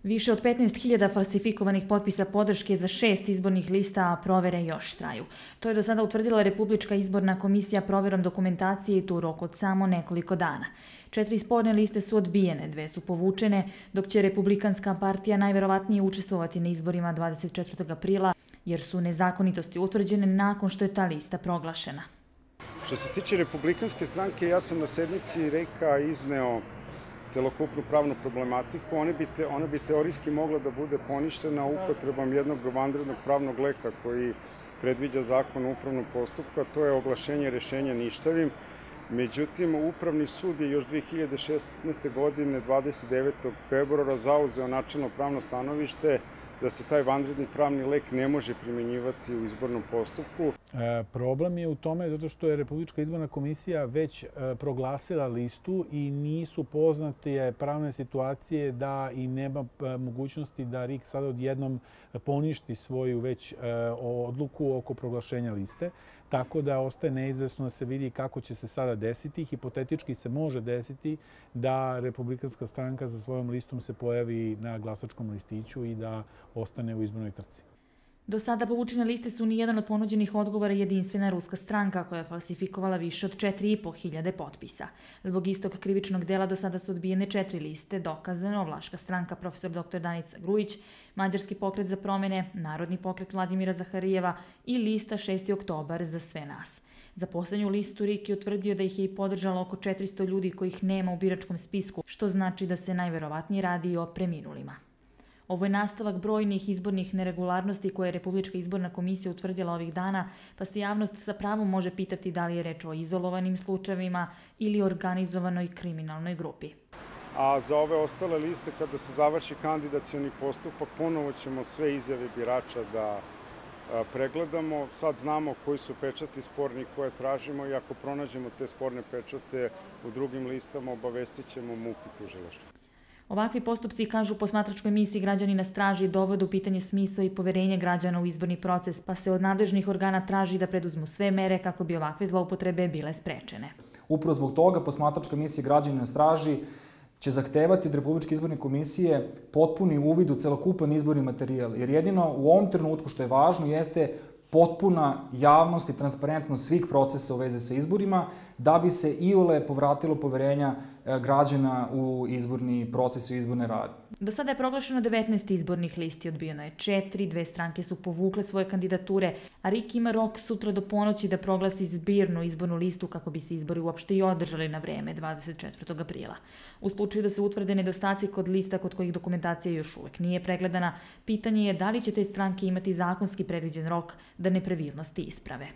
Više od 15.000 falsifikovanih potpisa podrške za 6 izbornih lista, a provere još traju. To je do sada utvrdila Republička izborna komisija proverom dokumentacije i to u roku od samo nekoliko dana. 4 sporne liste su odbijene, 2 su povučene, dok će Republikanska partija najverovatnije učestvovati na izborima 24. aprila, jer su nezakonitosti utvrđene nakon što je ta lista proglašena. Što se tiče Republikanske stranke, ja sam na sednici REIK-a izneo celokupnu pravnu problematiku. Ona bi teorijski mogla da bude poništena upotrebom jednog vanrednog pravnog leka koji predviđa zakon o upravnom postupku, a to je oglašenje rešenja ništavim. Međutim, Upravni sud je još 2016. godine, 29. februara, zauzeo načelno pravno stanovište da se taj vanredni pravni lek ne može primenjivati u izbornom postupku. Problem je u tome zato što je Republička izborna komisija već proglasila listu i nisu poznate pravne situacije da i nema mogućnosti da RIK sada odjednom poništi svoju već odluku oko proglašenja liste. Tako da ostaje neizvesno da se vidi kako će se sada desiti. Hipotetički se može desiti da Republikanska stranka za svojom listom se pojavi na glasačkom listiću i da ostane u izbornoj trci. Do sada povučene liste su nijedan od ponuđenih odgovora Jedinstvena ruska stranka koja je falsifikovala više od 4.500 potpisa. Zbog istog krivičnog dela do sada su odbijene 4 liste, dokazano Vlaška stranka prof. dr. Danica Grujić, Mađarski pokret za promene, Narodni pokret Vladimira Zaharijeva i lista 6. oktobar za sve nas. Za poslednju listu RIK je utvrdio da ih je i podržalo oko 400 ljudi kojih nema u biračkom spisku, što znači da se najverovatnije radi o preminulima. Ovo je nastavak brojnih izbornih neregularnosti koje je Republička izborna komisija utvrdila ovih dana, pa se javnost sa pravom može pitati da li je reč o izolovanim slučajevima ili organizovanoj kriminalnoj grupi. A za ove ostale liste, kada se završi kandidacioni postupak, ponovo ćemo sve izjave birača da pregledamo. Sad znamo koji su pečati sporni koje tražimo i ako pronađemo te sporne pečate u drugim listama, obavestit ćemo MUP i tužilaštvo. Ovakvi postupci, kažu posmatračkoj misiji Građani na straži, dovode u pitanje smisao i poverenje građana u izborni proces, pa se od nadležnih organa traži da preduzmu sve mere kako bi ovakve zloupotrebe bile sprečene. Upravo zbog toga posmatračka misija Građani na straži će zahtevati od Republičke izborne komisije potpuni uvid u celokupan izborni materijal, jer jedino u ovom trenutku što je važno jeste potpuna javnost i transparentnost svih procesa u vezi sa izborima, da bi se iole povratilo poverenja građana u izborni proces i u izborne radnje. Do sada je proglašeno 19 izbornih listi, odbijeno je 4, 2 stranke su povukle svoje kandidature, a RIK ima rok sutra do ponoći da proglasi zbirnu izbornu listu kako bi se izbori uopšte i održali na vreme 24. aprila. U slučaju da se utvrde nedostaci kod lista kod kojih dokumentacija još uvek nije pregledana, pitanje je da li će te stranke imati zakonski predviđen rok da nepravilnosti isprave.